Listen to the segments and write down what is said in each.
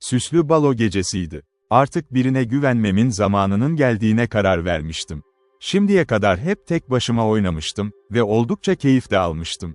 Süslü balo gecesiydi. Artık birine güvenmemin zamanının geldiğine karar vermiştim. Şimdiye kadar hep tek başıma oynamıştım ve oldukça keyif de almıştım.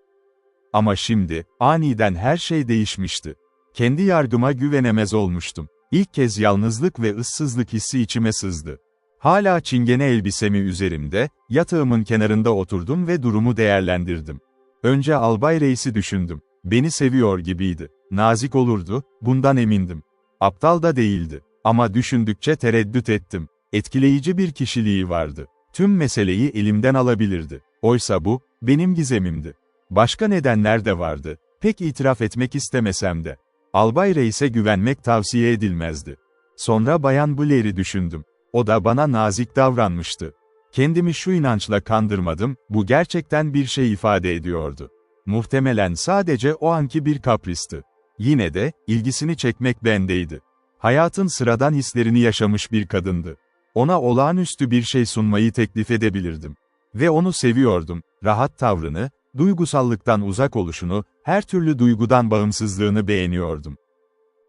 Ama şimdi, aniden her şey değişmişti. Kendi yargıma güvenemez olmuştum. İlk kez yalnızlık ve ıssızlık hissi içime sızdı. Hala çingene elbisemi üzerimde, yatağımın kenarında oturdum ve durumu değerlendirdim. Önce Albay Reis'i düşündüm. Beni seviyor gibiydi. Nazik olurdu, bundan emindim. Aptal da değildi. Ama düşündükçe tereddüt ettim. Etkileyici bir kişiliği vardı. Tüm meseleyi elimden alabilirdi. Oysa bu, benim gizemimdi. Başka nedenler de vardı. Pek itiraf etmek istemesem de. Albay Reis'e güvenmek tavsiye edilmezdi. Sonra Bayan Blair'i düşündüm. O da bana nazik davranmıştı. Kendimi şu inançla kandırmadım, bu gerçekten bir şey ifade ediyordu. Muhtemelen sadece o anki bir kapristi. Yine de, ilgisini çekmek bendeydi. Hayatın sıradan hislerini yaşamış bir kadındı. Ona olağanüstü bir şey sunmayı teklif edebilirdim. Ve onu seviyordum, rahat tavrını, duygusallıktan uzak oluşunu, her türlü duygudan bağımsızlığını beğeniyordum.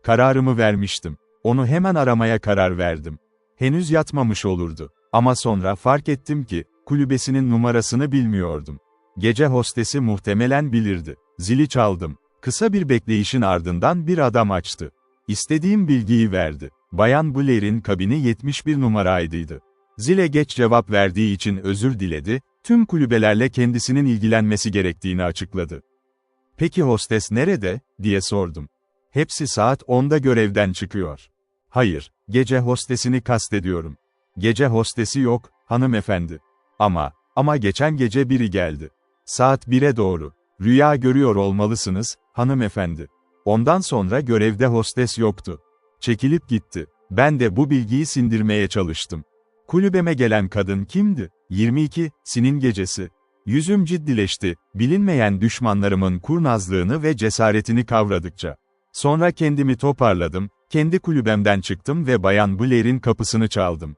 Kararımı vermiştim. Onu hemen aramaya karar verdim. Henüz yatmamış olurdu. Ama sonra fark ettim ki, kulübesinin numarasını bilmiyordum. Gece hostesi muhtemelen bilirdi. Zili çaldım. Kısa bir bekleyişin ardından bir adam açtı. İstediğim bilgiyi verdi. Bayan Blair'in kabini 71 numaraydı. Zile geç cevap verdiği için özür diledi, tüm kulübelerle kendisinin ilgilenmesi gerektiğini açıkladı. "Peki hostes nerede?" diye sordum. "Hepsi saat 10'da görevden çıkıyor." "Hayır, gece hostesini kastediyorum." "Gece hostesi yok, hanımefendi." Ama geçen gece biri geldi. Saat 1'e doğru. "Rüya görüyor olmalısınız, hanımefendi." Ondan sonra görevde hostes yoktu. Çekilip gitti. Ben de bu bilgiyi sindirmeye çalıştım. Kulübeme gelen kadın kimdi? 22'sinin gecesi. Yüzüm ciddileşti, bilinmeyen düşmanlarımın kurnazlığını ve cesaretini kavradıkça. Sonra kendimi toparladım, kendi kulübemden çıktım ve Bayan Blair'in kapısını çaldım.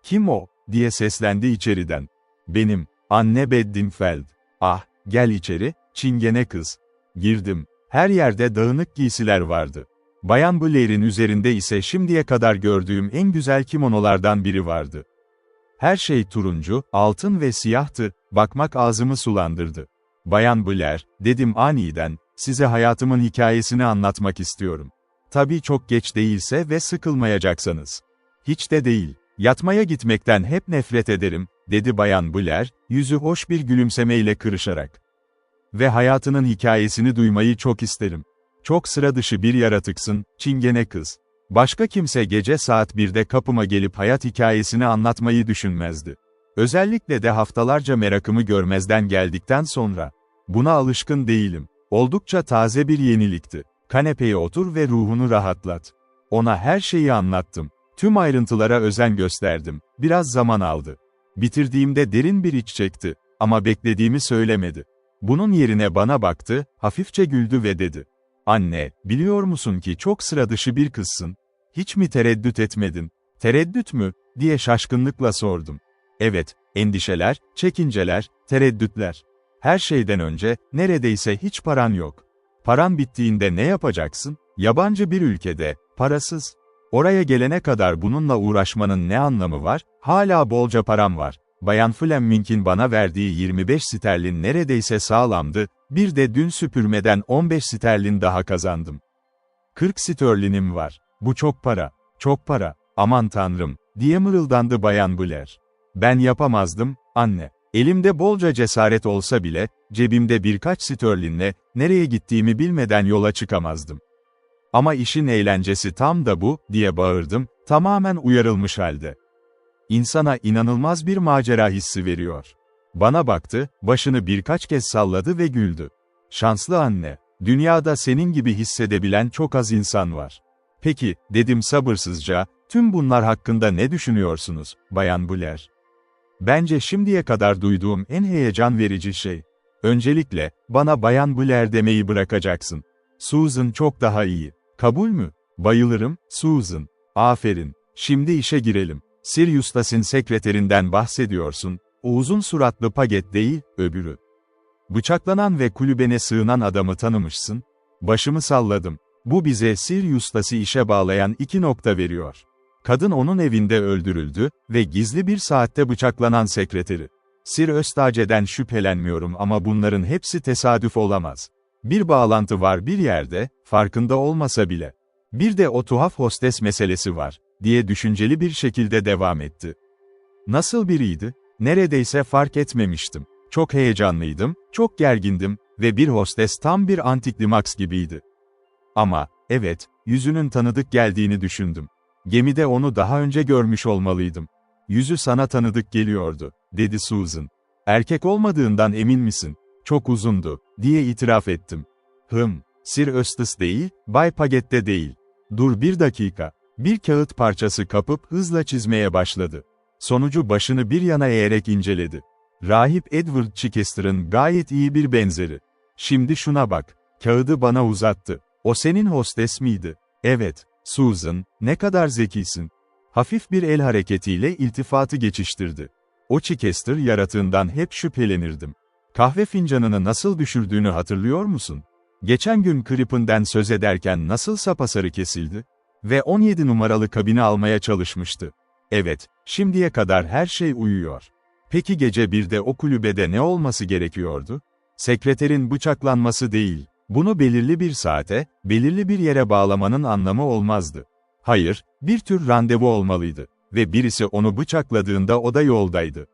"Kim o?" diye seslendi içeriden. "Benim, Anne Bedingfield." "Ah, gel içeri, çingene kız." Girdim. Her yerde dağınık giysiler vardı. Bayan Blair'in üzerinde ise şimdiye kadar gördüğüm en güzel kimonolardan biri vardı. Her şey turuncu, altın ve siyahtı, bakmak ağzımı sulandırdı. "Bayan Blair," dedim aniden, "size hayatımın hikayesini anlatmak istiyorum. Tabii çok geç değilse ve sıkılmayacaksanız." "Hiç de değil. Yatmaya gitmekten hep nefret ederim," dedi Bayan Blair, yüzü hoş bir gülümsemeyle kırışarak. "Ve hayatının hikayesini duymayı çok isterim. Çok sıra dışı bir yaratıksın, çingene kız." Başka kimse gece saat 1'de kapıma gelip hayat hikayesini anlatmayı düşünmezdi. Özellikle de haftalarca merakımı görmezden geldikten sonra. Buna alışkın değilim. Oldukça taze bir yenilikti. "Kanepeye otur ve ruhunu rahatlat." Ona her şeyi anlattım. Tüm ayrıntılara özen gösterdim. Biraz zaman aldı. Bitirdiğimde derin bir iç çekti. Ama beklediğimi söylemedi. Bunun yerine bana baktı, hafifçe güldü ve dedi. "Anne, biliyor musun ki çok sıra dışı bir kızsın? Hiç mi tereddüt etmedin?" "Tereddüt mü?" diye şaşkınlıkla sordum. "Evet, endişeler, çekinceler, tereddütler. Her şeyden önce, neredeyse hiç paran yok. Paran bittiğinde ne yapacaksın? Yabancı bir ülkede, parasız. Oraya gelene kadar bununla uğraşmanın ne anlamı var? Hala bolca param var. Bayan Fleming'in bana verdiği 25 sterlin neredeyse sağlamdı, bir de dün süpürmeden 15 sterlin daha kazandım. 40 sterlinim var. Bu çok para, çok para, aman tanrım," diye mırıldandı Bayan Blair. "Ben yapamazdım, anne. Elimde bolca cesaret olsa bile, cebimde birkaç sterlinle, nereye gittiğimi bilmeden yola çıkamazdım." "Ama işin eğlencesi tam da bu," diye bağırdım, tamamen uyarılmış halde. İnsana inanılmaz bir macera hissi veriyor. Bana baktı, başını birkaç kez salladı ve güldü. "Şanslı anne. Dünyada senin gibi hissedebilen çok az insan var." "Peki," dedim sabırsızca, "tüm bunlar hakkında ne düşünüyorsunuz, Bayan Blair?" "Bence şimdiye kadar duyduğum en heyecan verici şey. Öncelikle, bana Bayan Blair demeyi bırakacaksın. Susan çok daha iyi. Kabul mü?" "Bayılırım, Susan. Aferin. Şimdi işe girelim. Sirius'tasın sekreterinden bahsediyorsun. O uzun suratlı Paget değil, öbürü. Bıçaklanan ve kulübene sığınan adamı tanımışsın." Başımı salladım. Bu bize Sirius'tası işe bağlayan iki nokta veriyor. Kadın onun evinde öldürüldü ve gizli bir saatte bıçaklanan sekreteri. Sir Östace'den şüphelenmiyorum ama bunların hepsi tesadüf olamaz. Bir bağlantı var bir yerde, farkında olmasa bile. Bir de o tuhaf hostes meselesi var, diye düşünceli bir şekilde devam etti. Nasıl biriydi? Neredeyse fark etmemiştim. Çok heyecanlıydım, çok gergindim ve bir hostes tam bir antiklimaks gibiydi. Ama, evet, yüzünün tanıdık geldiğini düşündüm. Gemide onu daha önce görmüş olmalıydım. Yüzü sana tanıdık geliyordu, dedi Susan. Erkek olmadığından emin misin? Çok uzundu, diye itiraf ettim. Sir Eustace değil, Bay Paget de değil. Dur bir dakika. Bir kağıt parçası kapıp hızla çizmeye başladı. Sonucu başını bir yana eğerek inceledi. Rahip Edward Chichester'ın gayet iyi bir benzeri. Şimdi şuna bak. Kağıdı bana uzattı. O senin hostes miydi? Evet. Susan, ne kadar zekisin. Hafif bir el hareketiyle iltifatı geçiştirdi. O Chichester yaratığından hep şüphelenirdim. Kahve fincanını nasıl düşürdüğünü hatırlıyor musun? Geçen gün Cripen'den söz ederken nasıl sapasarı kesildi? Ve 17 numaralı kabini almaya çalışmıştı. Evet, şimdiye kadar her şey uyuyor. Peki gece 1'de o kulübede ne olması gerekiyordu? Sekreterin bıçaklanması değil. Bunu belirli bir saate, belirli bir yere bağlamanın anlamı olmazdı. Hayır, bir tür randevu olmalıydı. Ve birisi onu bıçakladığında o da yoldaydı.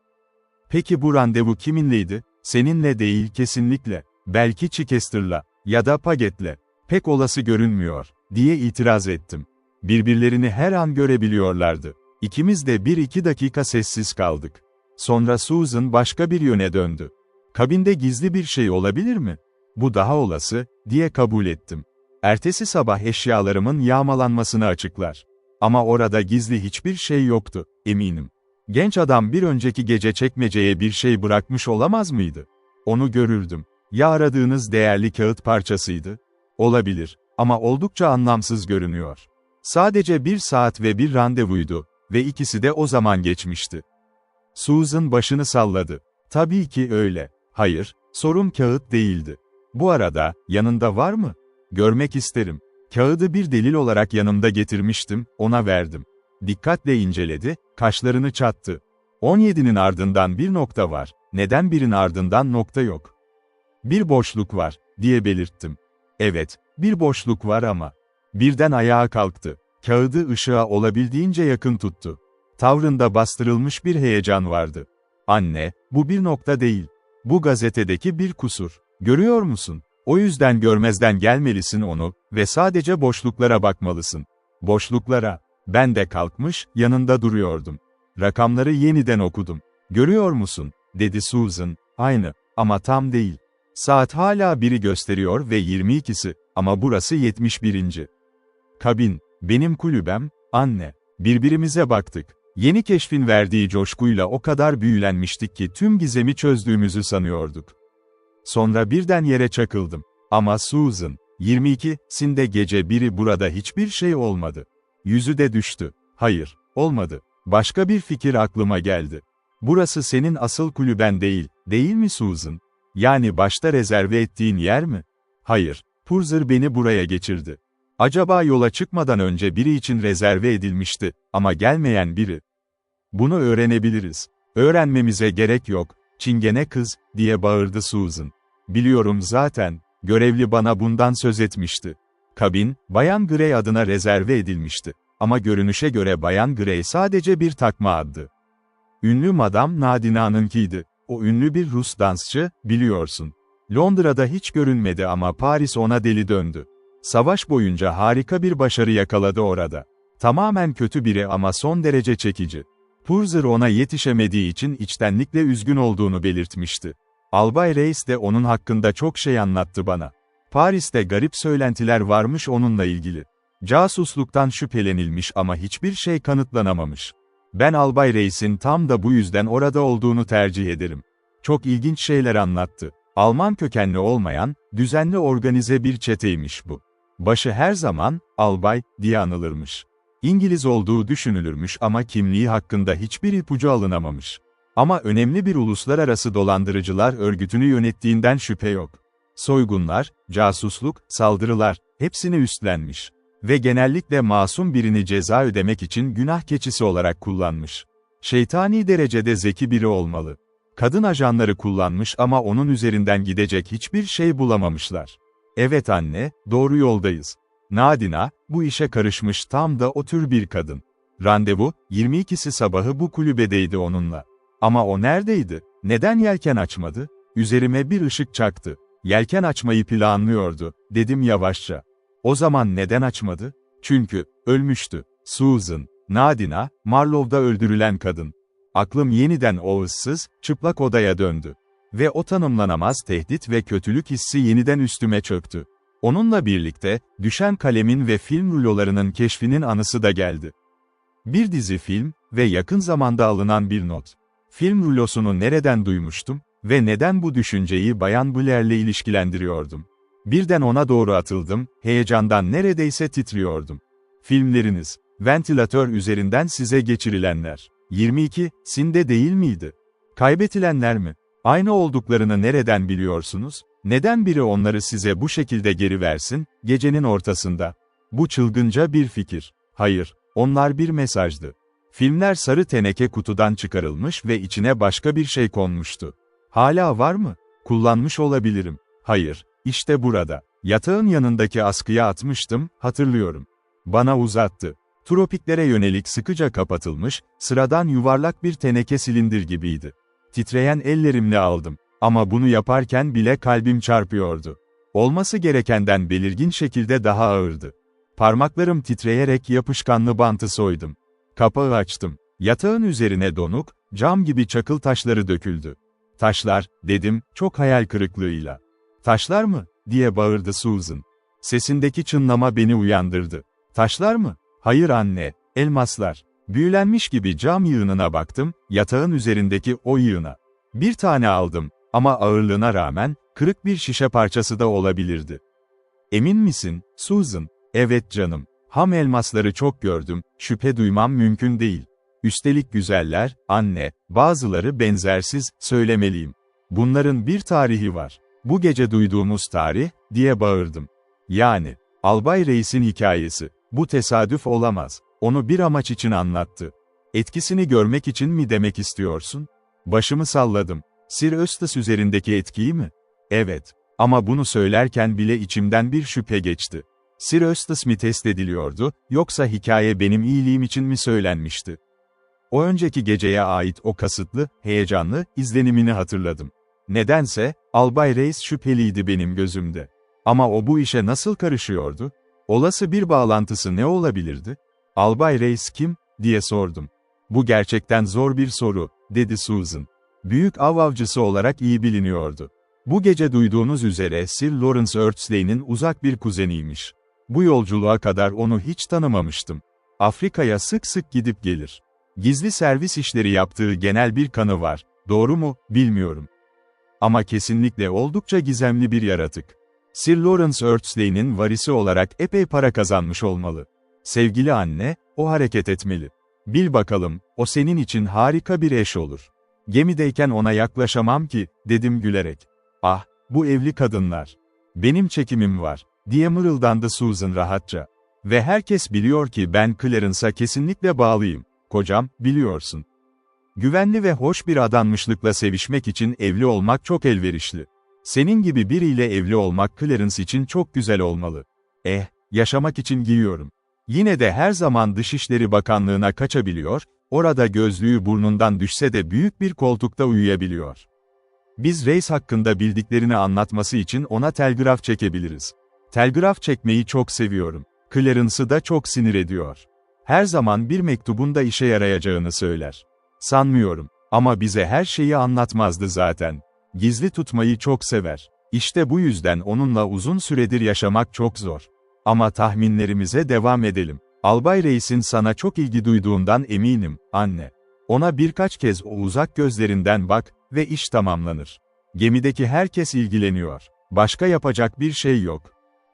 Peki bu randevu kiminleydi? Seninle değil kesinlikle. Belki Chichester'la ya da Paget'le. Pek olası görünmüyor, diye itiraz ettim. Birbirlerini her an görebiliyorlardı. İkimiz de 1-2 dakika sessiz kaldık. Sonra Susan başka bir yöne döndü. Kabinde gizli bir şey olabilir mi? Bu daha olası, diye kabul ettim. Ertesi sabah eşyalarımın yağmalanmasını açıklar. Ama orada gizli hiçbir şey yoktu, eminim. Genç adam bir önceki gece çekmeceye bir şey bırakmış olamaz mıydı? Onu görürdüm. Ya aradığınız değerli kağıt parçasıydı? Olabilir, ama oldukça anlamsız görünüyor. Sadece bir saat ve bir randevuydu ve ikisi de o zaman geçmişti. Susan başını salladı. Tabii ki öyle. Hayır, sorun kağıt değildi. Bu arada, yanında var mı? Görmek isterim. Kağıdı bir delil olarak yanımda getirmiştim, ona verdim. Dikkatle inceledi, kaşlarını çattı. 17'nin ardından bir nokta var, neden birin ardından nokta yok? Bir boşluk var, diye belirttim. Evet, bir boşluk var ama. Birden ayağa kalktı. Kağıdı ışığa olabildiğince yakın tuttu. Tavrında bastırılmış bir heyecan vardı. Anne, bu bir nokta değil. Bu gazetedeki bir kusur. Görüyor musun? O yüzden görmezden gelmelisin onu ve sadece boşluklara bakmalısın. Boşluklara. Ben de kalkmış, yanında duruyordum. Rakamları yeniden okudum. Görüyor musun? Dedi Susan. Aynı, ama tam değil. Saat hala 1'i gösteriyor ve 22'si, ama burası 71. Kabin, benim kulübem, anne. Birbirimize baktık. Yeni keşfin verdiği coşkuyla o kadar büyülenmiştik ki tüm gizemi çözdüğümüzü sanıyorduk. Sonra birden yere çakıldım. Ama Susan, 22'sinde gece 1'i burada hiçbir şey olmadı. Yüzü de düştü. Hayır, olmadı. Başka bir fikir aklıma geldi. Burası senin asıl kulüben değil, değil mi Susan? Yani başta rezerve ettiğin yer mi? Hayır, Purser beni buraya geçirdi. Acaba yola çıkmadan önce biri için rezerve edilmişti, ama gelmeyen biri. Bunu öğrenebiliriz. Öğrenmemize gerek yok, çingene kız, diye bağırdı Susan. Biliyorum zaten, görevli bana bundan söz etmişti. Kabin, Bayan Gray adına rezerve edilmişti. Ama görünüşe göre Bayan Gray sadece bir takma addı. Ünlü Madame Nadina'nınkiydi. O ünlü bir Rus dansçı, biliyorsun. Londra'da hiç görünmedi ama Paris ona deli döndü. Savaş boyunca harika bir başarı yakaladı orada. Tamamen kötü biri ama son derece çekici. Purser ona yetişemediği için içtenlikle üzgün olduğunu belirtmişti. Albay Reis de onun hakkında çok şey anlattı bana. Paris'te garip söylentiler varmış onunla ilgili. Casusluktan şüphelenilmiş ama hiçbir şey kanıtlanamamış. Ben Albay Reis'in tam da bu yüzden orada olduğunu tercih ederim. Çok ilginç şeyler anlattı. Alman kökenli olmayan, düzenli organize bir çeteymiş bu. Başı her zaman, albay, diye anılırmış. İngiliz olduğu düşünülürmüş ama kimliği hakkında hiçbir ipucu alınamamış. Ama önemli bir uluslararası dolandırıcılar örgütünü yönettiğinden şüphe yok. Soygunlar, casusluk, saldırılar, Hepsini üstlenmiş. Ve genellikle masum birini ceza ödemek için günah keçisi olarak kullanmış. Şeytani derecede zeki biri olmalı. Kadın ajanları kullanmış ama onun üzerinden gidecek hiçbir şey bulamamışlar. Evet anne, doğru yoldayız. Nadina, bu işe karışmış tam da o tür bir kadın. Randevu, 22'si sabahı bu kulübedeydi onunla. Ama o neredeydi? Neden yelken açmadı? Üzerime bir ışık çaktı. Yelken açmayı planlıyordu, dedim yavaşça. O zaman neden açmadı? Çünkü, ölmüştü. Susan, Nadina, Marlowe'da öldürülen kadın. Aklım yeniden o ıssız, çıplak odaya döndü. Ve o tanımlanamaz tehdit ve kötülük hissi yeniden üstüme çöktü. Onunla birlikte, düşen kalemin ve film rulolarının keşfinin anısı da geldi. Bir dizi film ve yakın zamanda alınan bir not. Film rulosunu nereden duymuştum ve neden bu düşünceyi Bayan Blair'le ilişkilendiriyordum? Birden ona doğru atıldım, heyecandan neredeyse titriyordum. Filmleriniz, ventilatör üzerinden size geçirilenler. 22, sinde değil miydi? Kaybetilenler mi? Aynı olduklarını nereden biliyorsunuz? Neden biri onları size bu şekilde geri versin, gecenin ortasında? Bu çılgınca bir fikir. Hayır, onlar bir mesajdı. Filmler sarı teneke kutudan çıkarılmış ve içine başka bir şey konmuştu. Hala var mı? Kullanmış olabilirim. Hayır, işte burada. Yatağın yanındaki askıya atmıştım, hatırlıyorum. Bana uzattı. Tropiklere yönelik sıkıca kapatılmış, sıradan yuvarlak bir teneke silindir gibiydi. Titreyen ellerimle aldım. Ama bunu yaparken bile kalbim çarpıyordu. Olması gerekenden belirgin şekilde daha ağırdı. Parmaklarım titreyerek yapışkanlı bantı soydum. Kapağı açtım. Yatağın üzerine donuk, cam gibi çakıl taşları döküldü. Taşlar, dedim, çok hayal kırıklığıyla. Taşlar mı? Diye bağırdı Susan. Sesindeki çınlama beni uyandırdı. Taşlar mı? Hayır anne, elmaslar. Büyülenmiş gibi cam yığınına baktım, yatağın üzerindeki o yığına. Bir tane aldım ama ağırlığına rağmen, kırık bir şişe parçası da olabilirdi. Emin misin, Susan? Evet canım. Ham elmasları çok gördüm, şüphe duymam mümkün değil. Üstelik güzeller, anne, bazıları benzersiz, söylemeliyim. Bunların bir tarihi var. Bu gece duyduğumuz tarih, diye bağırdım. Yani, Albay Reis'in hikayesi. Bu tesadüf olamaz. Onu bir amaç için anlattı. Etkisini görmek için mi demek istiyorsun? Başımı salladım. Sir Eustace üzerindeki etkiyi mi? Evet. Ama bunu söylerken bile içimden bir şüphe geçti. Sir Eustace mi test ediliyordu, yoksa hikaye benim iyiliğim için mi söylenmişti? O önceki geceye ait o kasıtlı, heyecanlı, izlenimini hatırladım. Nedense, Albay Reis şüpheliydi benim gözümde. Ama o bu işe nasıl karışıyordu? Olası bir bağlantısı ne olabilirdi? Albay Reis kim, diye sordum. Bu gerçekten zor bir soru, dedi Susan. Büyük av avcısı olarak iyi biliniyordu. Bu gece duyduğunuz üzere Sir Lawrence Eartsley'nin uzak bir kuzeniymiş. Bu yolculuğa kadar onu hiç tanımamıştım. Afrika'ya sık sık gidip gelir. Gizli servis işleri yaptığı genel bir kanı var. Doğru mu, bilmiyorum. Ama kesinlikle oldukça gizemli bir yaratık. Sir Lawrence Eartsley'nin varisi olarak epey para kazanmış olmalı. Sevgili anne, o hareket etmeli. Bil bakalım, o senin için harika bir eş olur. Gemideyken ona yaklaşamam ki, dedim gülerek. Ah, bu evli kadınlar. Benim çekimim var, diye mırıldandı Susan rahatça. Ve herkes biliyor ki ben Clarence'a kesinlikle bağlıyım. Kocam, biliyorsun. Güvenli ve hoş bir adanmışlıkla sevişmek için evli olmak çok elverişli. Senin gibi biriyle evli olmak Clarence için çok güzel olmalı. Yaşamak için giyiyorum. Yine de her zaman Dışişleri Bakanlığı'na kaçabiliyor, orada gözlüğü burnundan düşse de büyük bir koltukta uyuyabiliyor. Biz reis hakkında bildiklerini anlatması için ona telgraf çekebiliriz. Telgraf çekmeyi çok seviyorum. Clarence'ı da çok sinir ediyor. Her zaman bir mektubun da işe yarayacağını söyler. Sanmıyorum. Ama bize her şeyi anlatmazdı zaten. Gizli tutmayı çok sever. İşte bu yüzden onunla uzun süredir yaşamak çok zor. Ama tahminlerimize devam edelim. Albay Reis'in sana çok ilgi duyduğundan eminim, anne. Ona birkaç kez o uzak gözlerinden bak ve iş tamamlanır. Gemideki herkes ilgileniyor. Başka yapacak bir şey yok.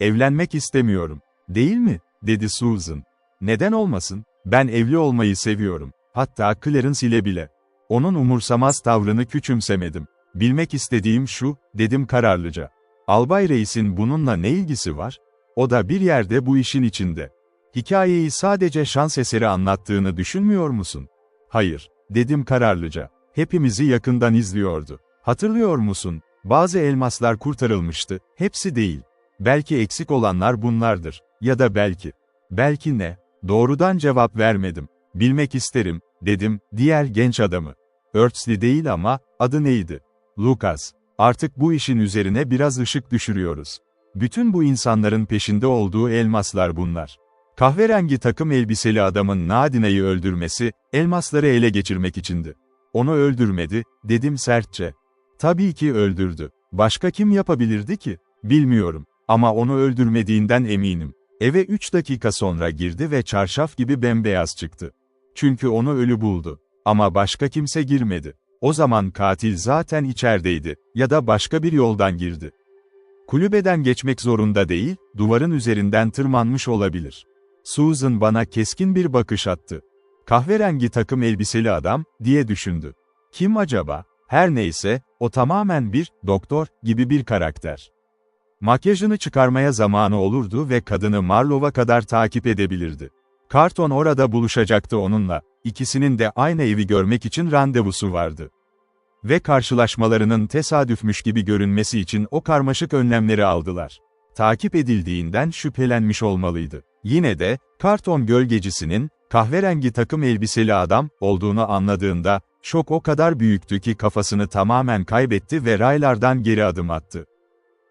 Evlenmek istemiyorum. Değil mi? Dedi Susan. Neden olmasın? Ben evli olmayı seviyorum. Hatta Clarence ile bile. Onun umursamaz tavrını küçümsemedim. Bilmek istediğim şu, dedim kararlıca. Albay Reis'in bununla ne ilgisi var? O da bir yerde bu işin içinde. Hikayeyi sadece şans eseri anlattığını düşünmüyor musun? Hayır, dedim kararlıca. Hepimizi yakından izliyordu. Hatırlıyor musun? Bazı elmaslar kurtarılmıştı, hepsi değil. Belki eksik olanlar bunlardır. Ya da belki. Belki ne? Doğrudan cevap vermedim. Bilmek isterim, dedim, diğer genç adamı. Örtsley değil ama, adı neydi? Lucas. Artık bu işin üzerine biraz ışık düşürüyoruz. Bütün bu insanların peşinde olduğu elmaslar bunlar. Kahverengi takım elbiseli adamın Nadine'yi öldürmesi, elmasları ele geçirmek içindi. Onu öldürmedi, dedim sertçe. Tabii ki öldürdü. Başka kim yapabilirdi ki? Bilmiyorum. Ama onu öldürmediğinden eminim. Eve 3 dakika sonra girdi ve çarşaf gibi bembeyaz çıktı. Çünkü onu ölü buldu. Ama başka kimse girmedi. O zaman katil zaten içerideydi ya da başka bir yoldan girdi. Kulübeden geçmek zorunda değil, duvarın üzerinden tırmanmış olabilir. Susan bana keskin bir bakış attı. Kahverengi takım elbiseli adam, diye düşündü. Kim acaba? Her neyse, o tamamen bir doktor gibi bir karakter. Makyajını çıkarmaya zamanı olurdu ve kadını Marlow'a kadar takip edebilirdi. Carton orada buluşacaktı onunla. İkisinin de aynı evi görmek için randevusu vardı. Ve karşılaşmalarının tesadüfmüş gibi görünmesi için o karmaşık önlemleri aldılar. Takip edildiğinden şüphelenmiş olmalıydı. Yine de, Carton gölgecisinin, kahverengi takım elbiseli adam, olduğunu anladığında, şok o kadar büyüktü ki kafasını tamamen kaybetti ve raylardan geri adım attı.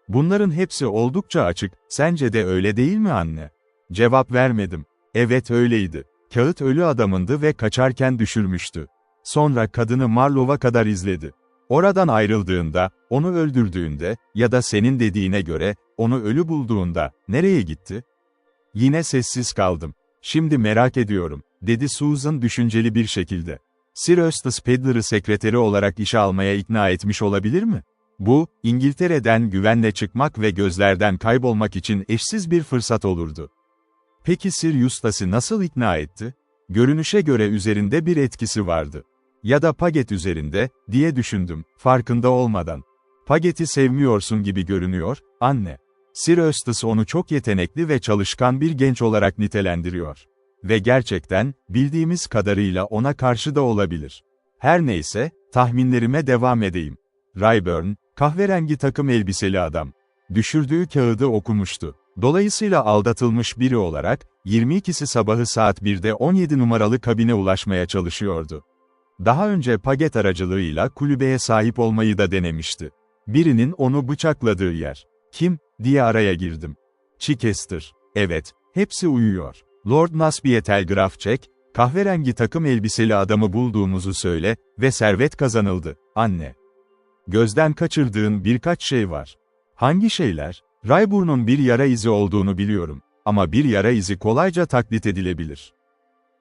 Bunların hepsi oldukça açık, sence de öyle değil mi anne? Cevap vermedim. Evet öyleydi. Kağıt ölü adamındı ve kaçarken düşürmüştü. Sonra kadını Marlow'a kadar izledi. Oradan ayrıldığında, onu öldürdüğünde, ya da senin dediğine göre, onu ölü bulduğunda, nereye gitti? Yine sessiz kaldım. Şimdi merak ediyorum, dedi Susan düşünceli bir şekilde. Sir Eustace Pedler'ı sekreteri olarak işe almaya ikna etmiş olabilir mi? Bu, İngiltere'den güvenle çıkmak ve gözlerden kaybolmak için eşsiz bir fırsat olurdu. Peki Sir Eustace'ı nasıl ikna etti? Görünüşe göre üzerinde bir etkisi vardı. Ya da Paget üzerinde, diye düşündüm, farkında olmadan. Paget'i sevmiyorsun gibi görünüyor, anne. Sir Eustace onu çok yetenekli ve çalışkan bir genç olarak nitelendiriyor. Ve gerçekten, bildiğimiz kadarıyla ona karşı da olabilir. Her neyse, tahminlerime devam edeyim. Ryburn, kahverengi takım elbiseli adam. Düşürdüğü kağıdı okumuştu. Dolayısıyla aldatılmış biri olarak, 22'si sabahı saat 1'de 17 numaralı kabine ulaşmaya çalışıyordu. Daha önce Paget aracılığıyla kulübeye sahip olmayı da denemişti. Birinin onu bıçakladığı yer. Kim, diye araya girdim. Chichester. Evet, hepsi uyuyor. Lord Nasby'e telgraf çek, kahverengi takım elbiseli adamı bulduğumuzu söyle ve servet kazanıldı, anne. Gözden kaçırdığın birkaç şey var. Hangi şeyler? Ryburn'un bir yara izi olduğunu biliyorum. Ama bir yara izi kolayca taklit edilebilir.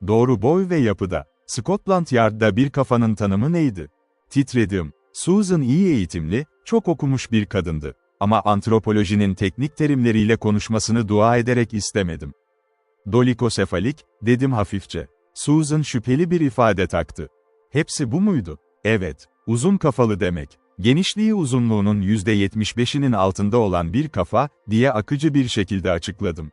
Doğru boy ve yapıda. Scotland Yard'da bir kafanın tanımı neydi? Titredim. Susan iyi eğitimli, çok okumuş bir kadındı. Ama antropolojinin teknik terimleriyle konuşmasını dua ederek istemedim. Dolikosefalik, dedim hafifçe. Susan şüpheli bir ifade taktı. Hepsi bu muydu? Evet, uzun kafalı demek. Genişliği uzunluğunun %75'inin altında olan bir kafa, diye akıcı bir şekilde açıkladım.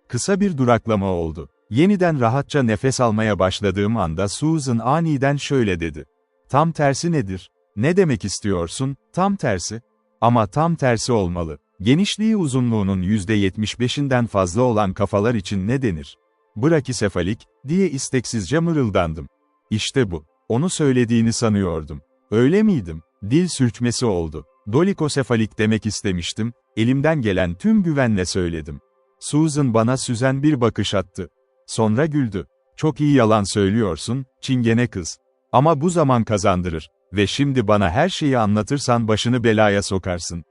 Kısa bir duraklama oldu. Yeniden rahatça nefes almaya başladığım anda Susan aniden şöyle dedi. Tam tersi nedir? Ne demek istiyorsun, tam tersi? Ama tam tersi olmalı. Genişliği uzunluğunun %75'inden fazla olan kafalar için ne denir? Brakisefalik, diye isteksizce mırıldandım. İşte bu. Onu söylediğini sanıyordum. Öyle miydim? Dil sürçmesi oldu. Dolikosefalik demek istemiştim, elimden gelen tüm güvenle söyledim. Susan bana süzen bir bakış attı. Sonra güldü. Çok iyi yalan söylüyorsun, çingene kız. Ama bu zaman kazandırır. Ve şimdi bana her şeyi anlatırsan başını belaya sokarsın.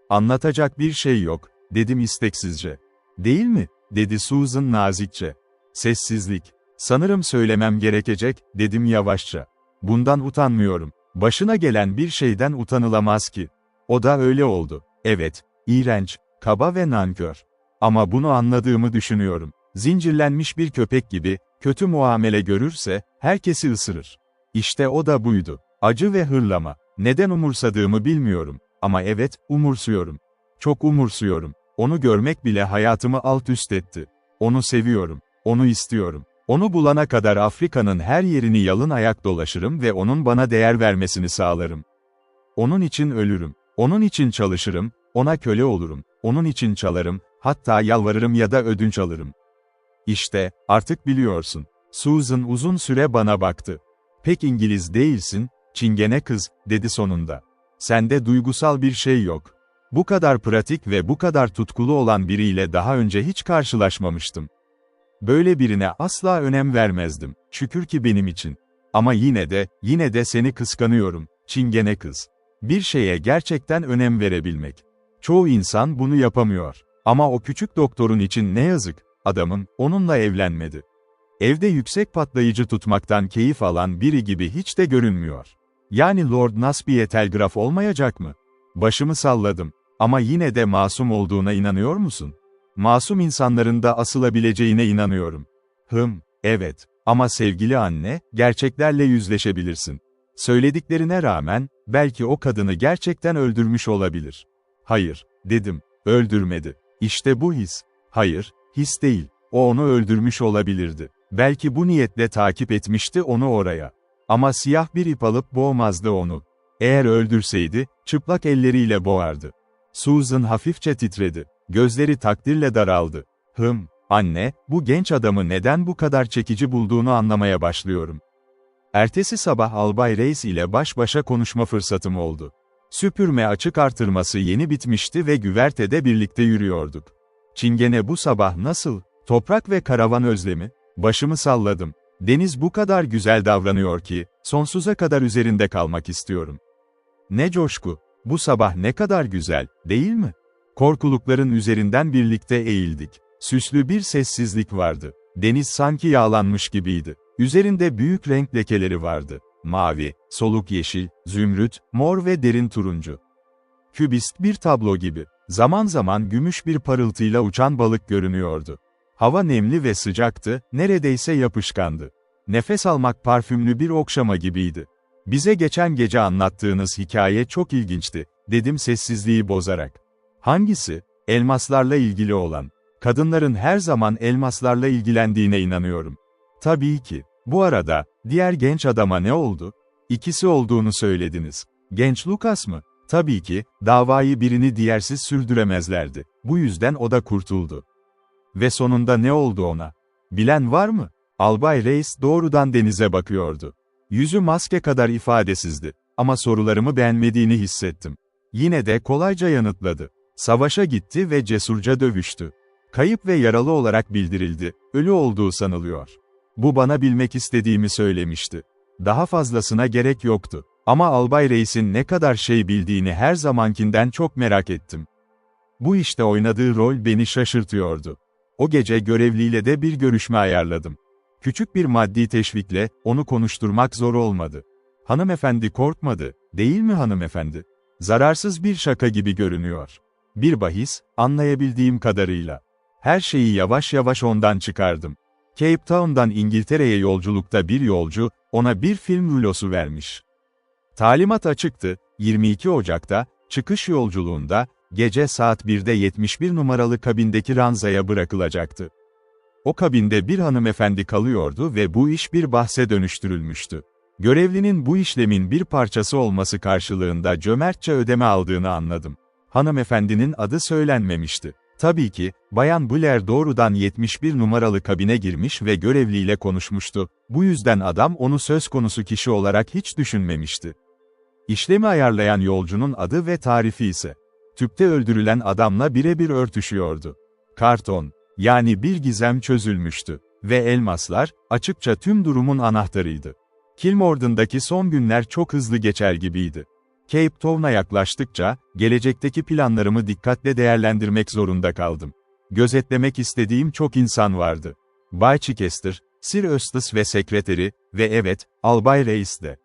Anlatacak bir şey yok, dedim isteksizce. Değil mi? Dedi Susan nazikçe. Sessizlik. Sanırım söylemem gerekecek, dedim yavaşça. Bundan utanmıyorum. Başına gelen bir şeyden utanılamaz ki. O da öyle oldu. Evet, iğrenç, kaba ve nankör. Ama bunu anladığımı düşünüyorum. Zincirlenmiş bir köpek gibi, kötü muamele görürse, herkesi ısırır. İşte o da buydu. Acı ve hırlama. Neden umursadığımı bilmiyorum. Ama evet, umursuyorum. Çok umursuyorum. Onu görmek bile hayatımı alt üst etti. Onu seviyorum. Onu istiyorum. Onu bulana kadar Afrika'nın her yerini yalın ayak dolaşırım ve onun bana değer vermesini sağlarım. Onun için ölürüm. Onun için çalışırım, ona köle olurum. Onun için çalarım, hatta yalvarırım ya da ödünç alırım. İşte, artık biliyorsun. Susan uzun süre bana baktı. Pek İngiliz değilsin, çingene kız, dedi sonunda. Sende duygusal bir şey yok. Bu kadar pratik ve bu kadar tutkulu olan biriyle daha önce hiç karşılaşmamıştım. Böyle birine asla önem vermezdim, şükür ki benim için. Ama yine de seni kıskanıyorum, çingene kız. Bir şeye gerçekten önem verebilmek. Çoğu insan bunu yapamıyor. Ama o küçük doktorun için ne yazık, adamım, onunla evlenmedi. Evde yüksek patlayıcı tutmaktan keyif alan biri gibi hiç de görünmüyor. Yani Lord Nasby'ye telgraf olmayacak mı? Başımı salladım. Ama yine de masum olduğuna inanıyor musun? Masum insanların da asılabileceğine inanıyorum. Evet. Ama sevgili anne, gerçeklerle yüzleşebilirsin. Söylediklerine rağmen, belki o kadını gerçekten öldürmüş olabilir. Hayır, dedim. Öldürmedi. İşte bu his. Hayır, his değil. O onu öldürmüş olabilirdi. Belki bu niyetle takip etmişti onu oraya. Ama siyah bir ip alıp boğmazdı onu. Eğer öldürseydi, çıplak elleriyle boğardı. Susan hafifçe titredi. Gözleri takdirle daraldı. Anne, bu genç adamı neden bu kadar çekici bulduğunu anlamaya başlıyorum. Ertesi sabah Albay Reis ile baş başa konuşma fırsatım oldu. Süpürme açık artırması yeni bitmişti ve güvertede birlikte yürüyorduk. Çingene bu sabah nasıl? Toprak ve karavan özlemi? Başımı salladım. Deniz bu kadar güzel davranıyor ki, sonsuza kadar üzerinde kalmak istiyorum. Ne coşku! Bu sabah ne kadar güzel, değil mi? Korkulukların üzerinden birlikte eğildik. Süslü bir sessizlik vardı. Deniz sanki yağlanmış gibiydi. Üzerinde büyük renk lekeleri vardı. Mavi, soluk yeşil, zümrüt, mor ve derin turuncu. Kübist bir tablo gibi. Zaman zaman gümüş bir parıltıyla uçan balık görünüyordu. Hava nemli ve sıcaktı, neredeyse yapışkandı. Nefes almak parfümlü bir okşama gibiydi. Bize geçen gece anlattığınız hikaye çok ilginçti, dedim sessizliği bozarak. Hangisi? Elmaslarla ilgili olan. Kadınların her zaman elmaslarla ilgilendiğine inanıyorum. Tabii ki. Bu arada, diğer genç adama ne oldu? İkisi olduğunu söylediniz. Genç Lucas mı? Tabii ki, davayı birini diğersiz sürdüremezlerdi. Bu yüzden o da kurtuldu. Ve sonunda ne oldu ona? Bilen var mı? Albay Reis doğrudan denize bakıyordu. Yüzü maske kadar ifadesizdi. Ama sorularımı beğenmediğini hissettim. Yine de kolayca yanıtladı. Savaşa gitti ve cesurca dövüştü. Kayıp ve yaralı olarak bildirildi. Ölü olduğu sanılıyor. Bu bana bilmek istediğimi söylemişti. Daha fazlasına gerek yoktu. Ama Albay Reis'in ne kadar şey bildiğini her zamankinden çok merak ettim. Bu işte oynadığı rol beni şaşırtıyordu. O gece görevliyle de bir görüşme ayarladım. Küçük bir maddi teşvikle, onu konuşturmak zor olmadı. Hanımefendi korkmadı, değil mi hanımefendi? Zararsız bir şaka gibi görünüyor. Bir bahis, anlayabildiğim kadarıyla. Her şeyi yavaş yavaş ondan çıkardım. Cape Town'dan İngiltere'ye yolculukta bir yolcu, ona bir film rulosu vermiş. Talimat açıktı, 22 Ocak'ta, çıkış yolculuğunda, gece saat 1'de 71 numaralı kabindeki ranzaya bırakılacaktı. O kabinde bir hanımefendi kalıyordu ve bu iş bir bahse dönüştürülmüştü. Görevlinin bu işlemin bir parçası olması karşılığında cömertçe ödeme aldığını anladım. Hanımefendinin adı söylenmemişti. Tabii ki, Bayan Blair doğrudan 71 numaralı kabine girmiş ve görevliyle konuşmuştu. Bu yüzden adam onu söz konusu kişi olarak hiç düşünmemişti. İşlemi ayarlayan yolcunun adı ve tarifi ise, tüpte öldürülen adamla birebir örtüşüyordu. Karton, yani bir gizem çözülmüştü. Ve elmaslar, açıkça tüm durumun anahtarıydı. Kilmorden'daki son günler çok hızlı geçer gibiydi. Cape Town'a yaklaştıkça, gelecekteki planlarımı dikkatle değerlendirmek zorunda kaldım. Gözetlemek istediğim çok insan vardı. Bay Chichester, Sir Eustace ve sekreteri, ve evet, Albay Reis de.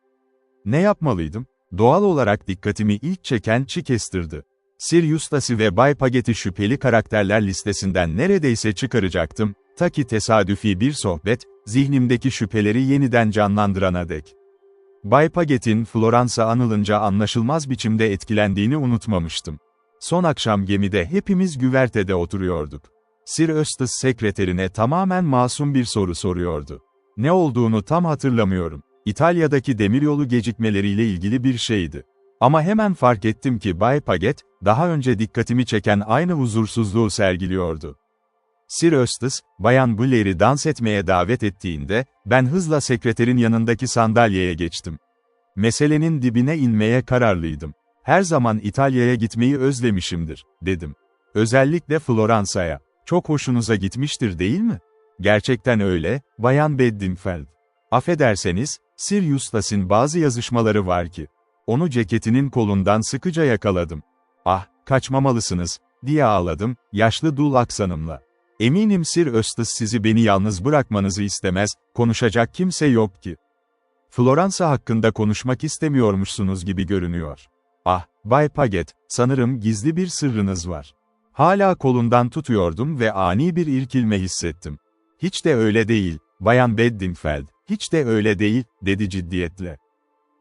Ne yapmalıydım? Doğal olarak dikkatimi ilk çeken Chichester'dı. Sir Eustace ve Bay Paget'i şüpheli karakterler listesinden neredeyse çıkaracaktım, ta ki tesadüfi bir sohbet, zihnimdeki şüpheleri yeniden canlandırana dek. Bay Paget'in Floransa anılınca anlaşılmaz biçimde etkilendiğini unutmamıştım. Son akşam gemide hepimiz güvertede oturuyorduk. Sir Eustace sekreterine tamamen masum bir soru soruyordu. Ne olduğunu tam hatırlamıyorum. İtalya'daki demiryolu gecikmeleriyle ilgili bir şeydi. Ama hemen fark ettim ki Bay Paget, daha önce dikkatimi çeken aynı huzursuzluğu sergiliyordu. Sir Eustace, Bayan Blair'i dans etmeye davet ettiğinde, ben hızla sekreterin yanındaki sandalyeye geçtim. Meselenin dibine inmeye kararlıydım. Her zaman İtalya'ya gitmeyi özlemişimdir, dedim. Özellikle Floransa'ya. Çok hoşunuza gitmiştir değil mi? Gerçekten öyle, Bayan Bedingfield. Affederseniz, Sir Eustace'in bazı yazışmaları var ki. Onu ceketinin kolundan sıkıca yakaladım. Ah, kaçmamalısınız, diye ağladım, yaşlı dul aksanımla. Eminim Sir Eustace sizi beni yalnız bırakmanızı istemez, konuşacak kimse yok ki. Floransa hakkında konuşmak istemiyormuşsunuz gibi görünüyor. Ah, Bay Paget, sanırım gizli bir sırrınız var. Hala kolundan tutuyordum ve ani bir irkilme hissettim. Hiç de öyle değil, Bayan Bedingfield, hiç de öyle değil, dedi ciddiyetle.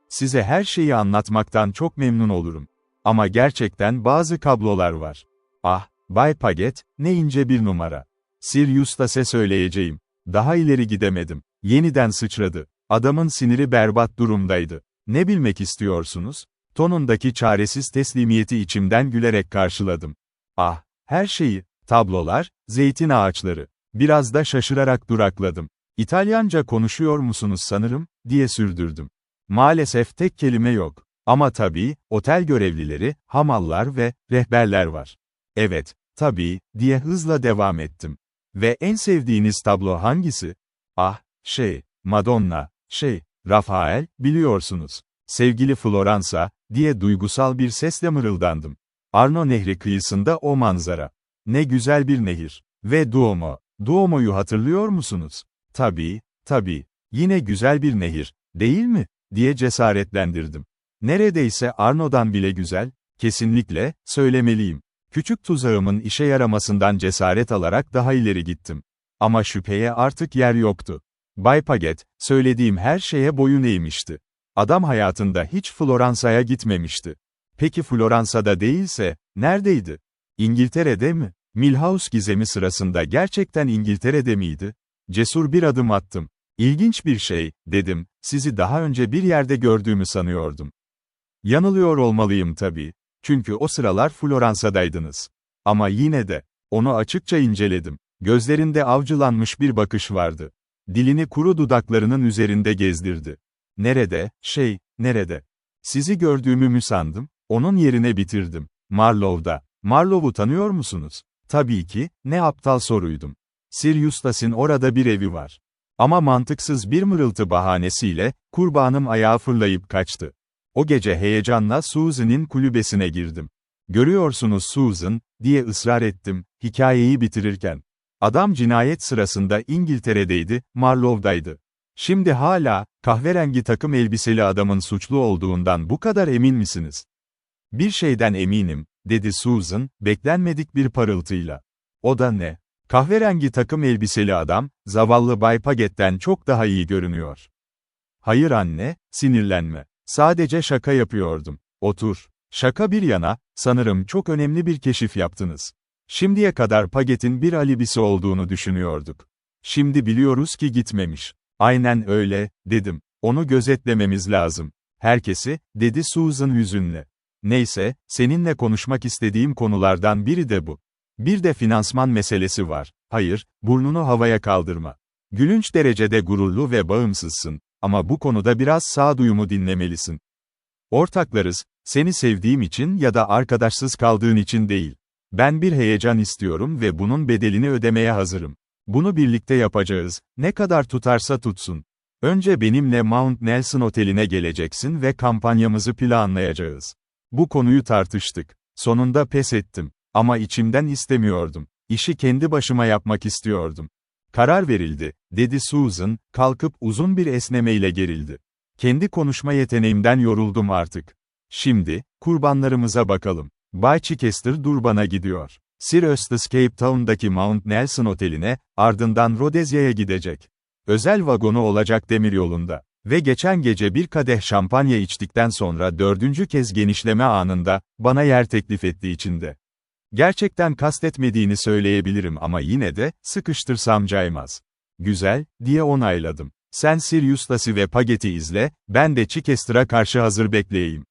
Size her şeyi anlatmaktan çok memnun olurum. Ama gerçekten bazı kablolar var. Ah, Bay Paget, ne ince bir numara. Sir Eustace'e söyleyeceğim. Daha ileri gidemedim. Yeniden sıçradı. Adamın siniri berbat durumdaydı. Ne bilmek istiyorsunuz? Tonundaki çaresiz teslimiyeti içimden gülerek karşıladım. Ah, her şeyi, tablolar, zeytin ağaçları. Biraz da şaşırarak durakladım. İtalyanca konuşuyor musunuz sanırım, diye sürdürdüm. Maalesef tek kelime yok. Ama tabii, otel görevlileri, hamallar ve rehberler var. Evet, tabii, diye hızla devam ettim. Ve en sevdiğiniz tablo hangisi? Ah, Madonna, Rafael, biliyorsunuz. Sevgili Floransa, diye duygusal bir sesle mırıldandım. Arno Nehri kıyısında o manzara. Ne güzel bir nehir. Ve Duomo. Duomo'yu hatırlıyor musunuz? Tabii. Yine güzel bir nehir, değil mi? Diye cesaretlendirdim. Neredeyse Arno'dan bile güzel, kesinlikle, söylemeliyim. Küçük tuzağımın işe yaramasından cesaret alarak daha ileri gittim. Ama şüpheye artık yer yoktu. Bay Paget, söylediğim her şeye boyun eğmişti. Adam hayatında hiç Floransa'ya gitmemişti. Peki Floransa'da değilse, neredeydi? İngiltere'de mi? Milhouse gizemi sırasında gerçekten İngiltere'de miydi? Cesur bir adım attım. İlginç bir şey, dedim, sizi daha önce bir yerde gördüğümü sanıyordum. Yanılıyor olmalıyım tabii. Çünkü o sıralar Floransa'daydınız. Ama yine de, onu açıkça inceledim. Gözlerinde avcılanmış bir bakış vardı. Dilini kuru dudaklarının üzerinde gezdirdi. Nerede? Sizi gördüğümü mü sandım? Onun yerine bitirdim. Marlowe'da. Marlowe'u tanıyor musunuz? Tabii ki, ne aptal soruydum. Sir Eustace'in orada bir evi var. Ama mantıksız bir mırıltı bahanesiyle, kurbanım ayağa fırlayıp kaçtı. O gece heyecanla Susan'ın kulübesine girdim. Görüyorsunuz Susan, diye ısrar ettim, hikayeyi bitirirken. Adam cinayet sırasında İngiltere'deydi, Marlowe'daydı. Şimdi hala, kahverengi takım elbiseli adamın suçlu olduğundan bu kadar emin misiniz? Bir şeyden eminim, dedi Susan, beklenmedik bir parıltıyla. O da ne? Kahverengi takım elbiseli adam, zavallı Bay Paget'ten çok daha iyi görünüyor. Hayır anne, sinirlenme. Sadece şaka yapıyordum. Otur. Şaka bir yana, sanırım çok önemli bir keşif yaptınız. Şimdiye kadar Paget'in bir alibisi olduğunu düşünüyorduk. Şimdi biliyoruz ki gitmemiş. Aynen öyle, dedim. Onu gözetlememiz lazım. Herkesi, dedi Susan hüzünle. Neyse, seninle konuşmak istediğim konulardan biri de bu. Bir de finansman meselesi var. Hayır, burnunu havaya kaldırma. Gülünç derecede gururlu ve bağımsızsın. Ama bu konuda biraz sağduyumu dinlemelisin. Ortaklarız, seni sevdiğim için ya da arkadaşsız kaldığın için değil. Ben bir heyecan istiyorum ve bunun bedelini ödemeye hazırım. Bunu birlikte yapacağız, ne kadar tutarsa tutsun. Önce benimle Mount Nelson Oteli'ne geleceksin ve kampanyamızı planlayacağız. Bu konuyu tartıştık. Sonunda pes ettim. Ama içimden istemiyordum. İşi kendi başıma yapmak istiyordum. Karar verildi, dedi Susan, kalkıp uzun bir esnemeyle gerildi. Kendi konuşma yeteneğimden yoruldum artık. Şimdi, kurbanlarımıza bakalım. Bay Chichester Durban'a gidiyor. Sir Eustace Cape Town'daki Mount Nelson Oteli'ne, ardından Rhodesya'ya gidecek. Özel vagonu olacak demiryolunda. Ve geçen gece bir kadeh şampanya içtikten sonra 4. kez genişleme anında, bana yer teklif ettiği için de. Gerçekten kastetmediğini söyleyebilirim ama yine de, sıkıştırsam caymaz. Güzel, diye onayladım. Sen Sirius Lassie ve Paget'i izle, ben de Chichester'a karşı hazır bekleyeyim.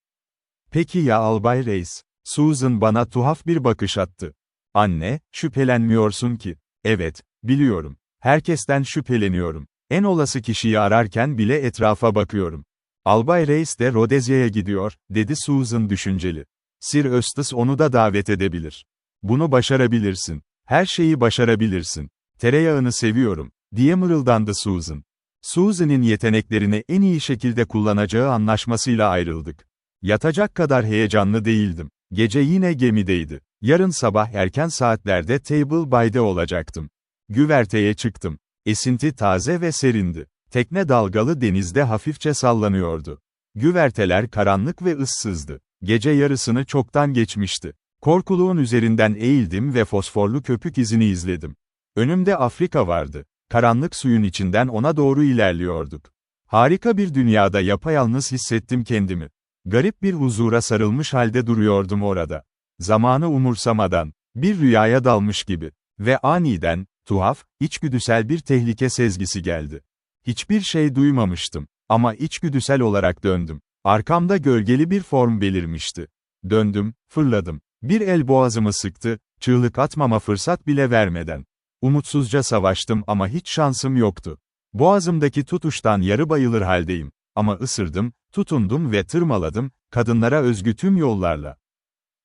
Peki ya Albay Reis? Susan bana tuhaf bir bakış attı. Anne, şüphelenmiyorsun ki. Evet, biliyorum. Herkesten şüpheleniyorum. En olası kişiyi ararken bile etrafa bakıyorum. Albay Reis de Rhodesya'ya gidiyor, dedi Susan düşünceli. Sir Eustace onu da davet edebilir. Bunu başarabilirsin. Her şeyi başarabilirsin. Tereyağını seviyorum, diye mırıldandı Susan. Susan'ın yeteneklerini en iyi şekilde kullanacağı anlaşmasıyla ayrıldık. Yatacak kadar heyecanlı değildim. Gece yine gemideydi. Yarın sabah erken saatlerde Table Bay'de olacaktım. Güverteye çıktım. Esinti taze ve serindi. Tekne dalgalı denizde hafifçe sallanıyordu. Güverteler karanlık ve ıssızdı. Gece yarısını çoktan geçmişti. Korkuluğun üzerinden eğildim ve fosforlu köpük izini izledim. Önümde Afrika vardı. Karanlık suyun içinden ona doğru ilerliyorduk. Harika bir dünyada yapayalnız hissettim kendimi. Garip bir huzura sarılmış halde duruyordum orada. Zamanı umursamadan, bir rüyaya dalmış gibi. Ve aniden, tuhaf, içgüdüsel bir tehlike sezgisi geldi. Hiçbir şey duymamıştım. Ama içgüdüsel olarak döndüm. Arkamda gölgeli bir form belirmişti. Döndüm, fırladım. Bir el boğazımı sıktı, çığlık atmama fırsat bile vermeden. Umutsuzca savaştım ama hiç şansım yoktu. Boğazımdaki tutuştan yarı bayılır haldeyim. Ama ısırdım, tutundum ve tırmaladım, kadınlara özgü tüm yollarla.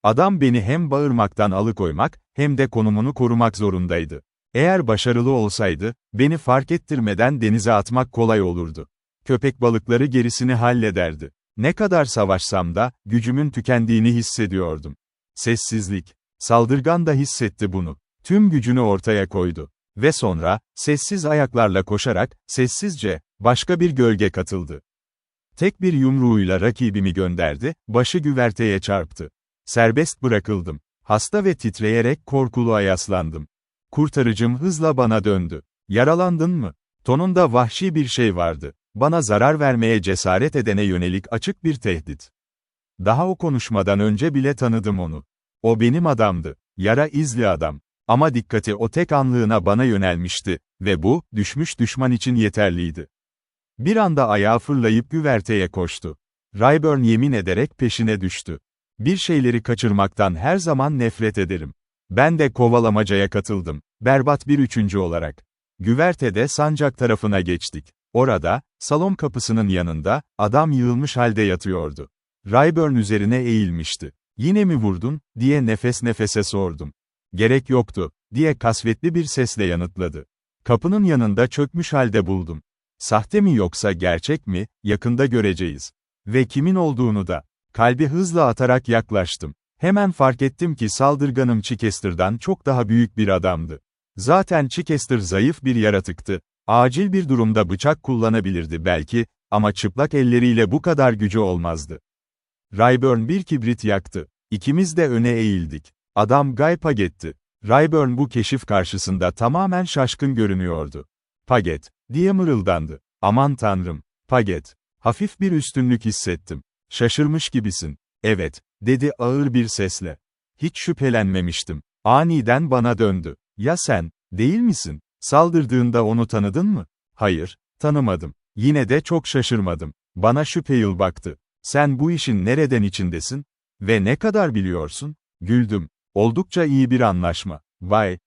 Adam beni hem bağırmaktan alıkoymak, hem de konumunu korumak zorundaydı. Eğer başarılı olsaydı, beni fark ettirmeden denize atmak kolay olurdu. Köpek balıkları gerisini hallederdi. Ne kadar savaşsam da, gücümün tükendiğini hissediyordum. Sessizlik. Saldırgan da hissetti bunu. Tüm gücünü ortaya koydu. Ve sonra, sessiz ayaklarla koşarak, sessizce, başka bir gölge katıldı. Tek bir yumruğuyla rakibimi gönderdi, başı güverteye çarptı. Serbest bırakıldım. Hasta ve titreyerek korkuluğa yaslandım. Kurtarıcım hızla bana döndü. Yaralandın mı? Tonunda vahşi bir şey vardı. Bana zarar vermeye cesaret edene yönelik açık bir tehdit. Daha o konuşmadan önce bile tanıdım onu. O benim adamdı. Yara izli adam. Ama dikkati o tek anlığına bana yönelmişti ve bu, düşmüş düşman için yeterliydi. Bir anda ayağa fırlayıp güverteye koştu. Ryburn yemin ederek peşine düştü. Bir şeyleri kaçırmaktan her zaman nefret ederim. Ben de kovalamacaya katıldım, berbat bir üçüncü olarak. Güvertede sancak tarafına geçtik. Orada, salon kapısının yanında, adam yığılmış halde yatıyordu. Ryburn üzerine eğilmişti. "Yine mi vurdun?" diye nefes nefese sordum. "Gerek yoktu," diye kasvetli bir sesle yanıtladı. Kapının yanında çökmüş halde buldum. Sahte mi yoksa gerçek mi, yakında göreceğiz. Ve kimin olduğunu da. Kalbi hızla atarak yaklaştım. Hemen fark ettim ki saldırganım Chichester'dan çok daha büyük bir adamdı. Zaten Chichester zayıf bir yaratıktı. Acil bir durumda bıçak kullanabilirdi belki, ama çıplak elleriyle bu kadar gücü olmazdı. Ryburn bir kibrit yaktı. İkimiz de öne eğildik. Adam Guy Paget'ti. Ryburn bu keşif karşısında tamamen şaşkın görünüyordu. "Paget," diye mırıldandı. "Aman tanrım, Paget." Hafif bir üstünlük hissettim. "Şaşırmış gibisin." "Evet," dedi ağır bir sesle. Hiç şüphelenmemiştim. Aniden bana döndü. "Ya sen, değil misin? Saldırdığında onu tanıdın mı?" "Hayır, tanımadım." Yine de çok şaşırmadım. Bana şüpheli baktı. "Sen bu işin nereden içindesin? Ve ne kadar biliyorsun?" Güldüm. "Oldukça iyi bir anlaşma." "Vay,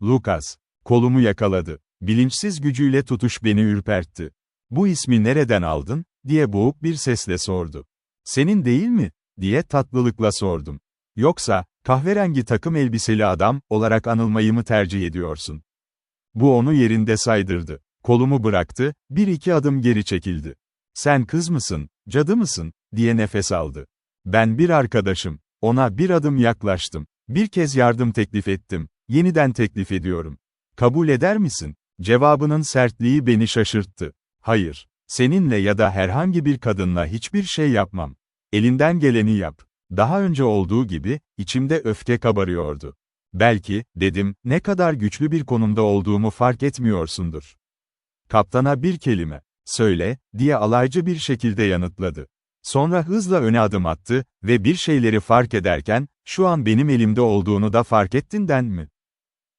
Lucas." Kolumu yakaladı. Bilinçsiz gücüyle tutuş beni ürpertti. "Bu ismi nereden aldın?" diye boğuk bir sesle sordu. "Senin değil mi?" diye tatlılıkla sordum. "Yoksa, kahverengi takım elbiseli adam olarak anılmayı mı tercih ediyorsun?" Bu onu yerinde saydırdı. Kolumu bıraktı, bir iki adım geri çekildi. "Sen kız mısın, cadı mısın?" diye nefes aldı. "Ben bir arkadaşım." Ona bir adım yaklaştım. "Bir kez yardım teklif ettim. Yeniden teklif ediyorum. Kabul eder misin?" Cevabının sertliği beni şaşırttı. "Hayır. Seninle ya da herhangi bir kadınla hiçbir şey yapmam. Elinden geleni yap." Daha önce olduğu gibi, içimde öfke kabarıyordu. "Belki," dedim, "ne kadar güçlü bir konumda olduğumu fark etmiyorsundur. Kaptana bir kelime. "Söyle," diye alaycı bir şekilde yanıtladı. Sonra hızla öne adım attı ve bir şeyleri fark ederken, "Şu an benim elimde olduğunu da fark ettinden mi?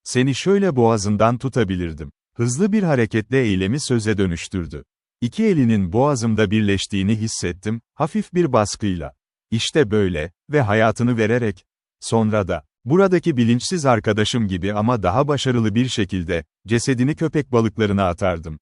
Seni şöyle boğazından tutabilirdim." Hızlı bir hareketle eylemi söze dönüştürdü. İki elinin boğazımda birleştiğini hissettim, hafif bir baskıyla. "İşte böyle," ve hayatını vererek. Sonra da, buradaki bilinçsiz arkadaşım gibi ama daha başarılı bir şekilde, cesedini köpek balıklarına atardım.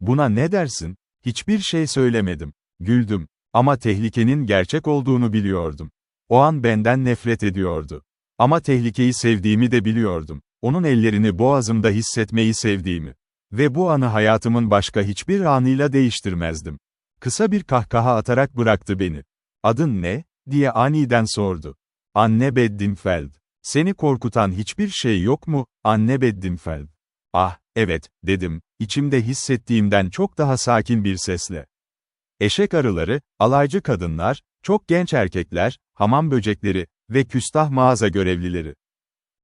"Buna ne dersin?" Hiçbir şey söylemedim. Güldüm. Ama tehlikenin gerçek olduğunu biliyordum. O an benden nefret ediyordu. Ama tehlikeyi sevdiğimi de biliyordum. Onun ellerini boğazımda hissetmeyi sevdiğimi. Ve bu anı hayatımın başka hiçbir anıyla değiştirmezdim. Kısa bir kahkaha atarak bıraktı beni. "Adın ne?" diye aniden sordu. "Anne Bedingfield." "Seni korkutan hiçbir şey yok mu, Anne Bedingfield?" "Ah, evet," dedim, içimde hissettiğimden çok daha sakin bir sesle. Eşek arıları, alaycı kadınlar, çok genç erkekler, hamam böcekleri ve küstah mağaza görevlileri.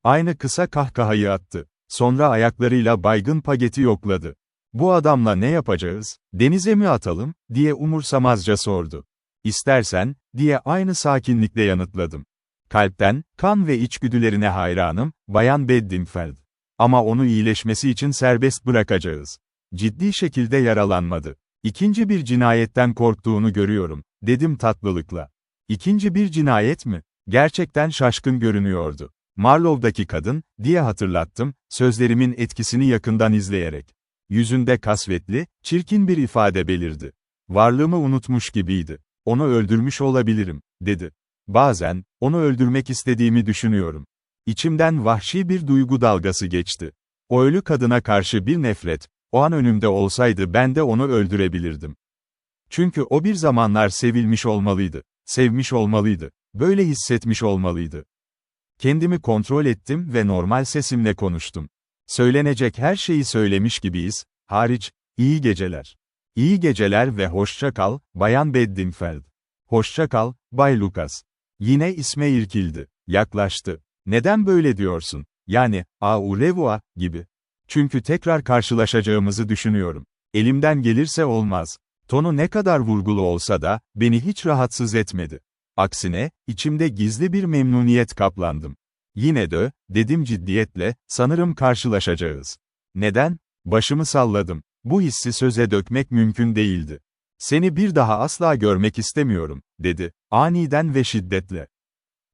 Aynı kısa kahkahayı attı. Sonra ayaklarıyla baygın Paget'i yokladı. "Bu adamla ne yapacağız? Denize mi atalım?" diye umursamazca sordu. "İstersen," diye aynı sakinlikle yanıtladım. "Kalpten, kan ve içgüdülerine hayranım, Bayan Bedingfield. Ama onu iyileşmesi için serbest bırakacağız." Ciddi şekilde yaralanmadı. "İkinci bir cinayetten korktuğunu görüyorum," dedim tatlılıkla. "İkinci bir cinayet mi?" Gerçekten şaşkın görünüyordu. "Marlow'daki kadın," diye hatırlattım, sözlerimin etkisini yakından izleyerek. Yüzünde kasvetli, çirkin bir ifade belirdi. Varlığımı unutmuş gibiydi. "Onu öldürmüş olabilirim," dedi. "Bazen, onu öldürmek istediğimi düşünüyorum." İçimden vahşi bir duygu dalgası geçti. O ölü kadına karşı bir nefret, o an önümde olsaydı ben de onu öldürebilirdim. Çünkü o bir zamanlar sevilmiş olmalıydı, sevmiş olmalıydı, böyle hissetmiş olmalıydı. Kendimi kontrol ettim ve normal sesimle konuştum. "Söylenecek her şeyi söylemiş gibiyiz, hariç, iyi geceler. İyi geceler ve hoşça kal, Bayan Bedingfield." "Hoşça kal, Bay Lucas." Yine isme irkildi. Yaklaştı. "Neden böyle diyorsun? Yani, au revoir, gibi." "Çünkü tekrar karşılaşacağımızı düşünüyorum. Elimden gelirse olmaz." Tonu ne kadar vurgulu olsa da, beni hiç rahatsız etmedi. Aksine, içimde gizli bir memnuniyet kaplandım. "Yine de," dedim ciddiyetle, "sanırım karşılaşacağız." "Neden?" Başımı salladım. Bu hissi söze dökmek mümkün değildi. "Seni bir daha asla görmek istemiyorum," dedi, aniden ve şiddetle.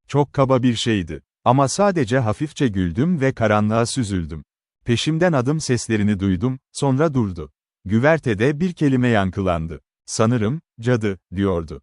Çok kaba bir şeydi. Ama sadece hafifçe güldüm ve karanlığa süzüldüm. Peşimden adım seslerini duydum, sonra durdu. Güvertede bir kelime yankılandı. "Sanırım, cadı," diyordu.